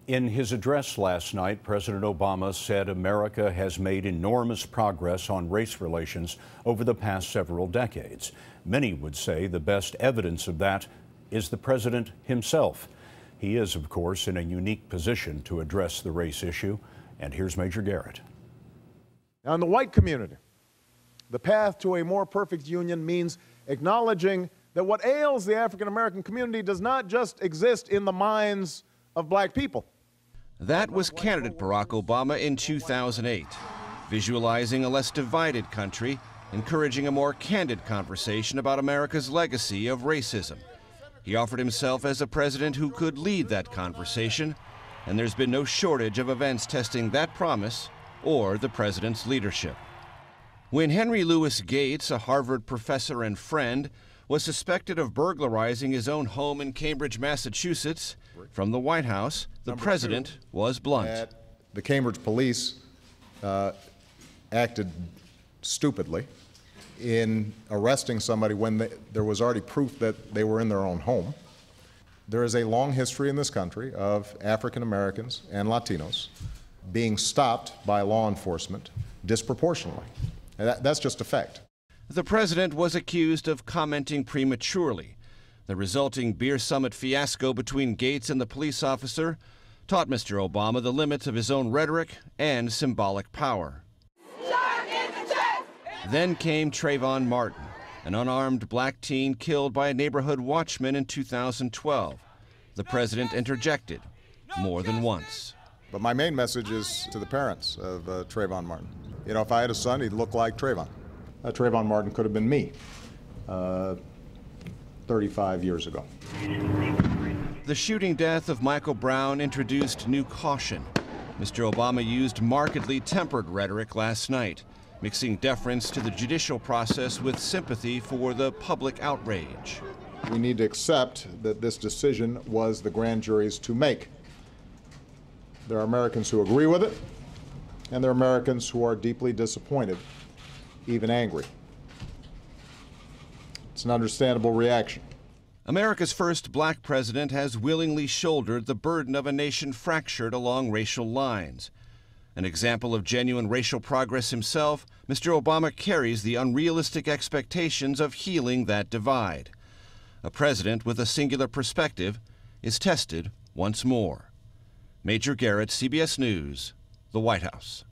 In his address last night, President Obama said America has made enormous progress on race relations over the past several decades. Many would say the best evidence of that is the president himself. He is, of course, in a unique position to address the race issue. And here's Major Garrett. Now, in the white community, the path to a more perfect union means acknowledging that what ails the African American community does not just exist in the minds of black people. That was candidate Barack Obama in 2008, visualizing a less divided country, encouraging a more candid conversation about America's legacy of racism. He offered himself as a president who could lead that conversation, and there's been no shortage of events testing that promise or the president's leadership. When Henry Louis Gates, a Harvard professor and friend, was suspected of burglarizing his own home in Cambridge, Massachusetts, from the White House, the president was blunt. The Cambridge police acted stupidly in arresting somebody when there was already proof that they were in their own home. There is a long history in this country of African Americans and Latinos being stopped by law enforcement disproportionately. That's just a fact. The president was accused of commenting prematurely. The resulting beer summit fiasco between Gates and the police officer taught Mr. Obama the limits of his own rhetoric and symbolic power. Then came Trayvon Martin, an unarmed black teen killed by a neighborhood watchman in 2012. The president interjected more than once. But my main message is to the parents of Trayvon Martin. You know, if I had a son, he'd look like Trayvon. Trayvon Martin could have been me 35 years ago. The shooting death of Michael Brown introduced new caution. Mr. Obama used markedly tempered rhetoric last night, mixing deference to the judicial process with sympathy for the public outrage. We need to accept that this decision was the grand jury's to make. There are Americans who agree with it, and there are Americans who are deeply disappointed, even angry. It's an understandable reaction. America's first black president has willingly shouldered the burden of a nation fractured along racial lines. An example of genuine racial progress himself, Mr. Obama carries the unrealistic expectations of healing that divide. A president with a singular perspective is tested once more. Major Garrett, CBS News, the White House.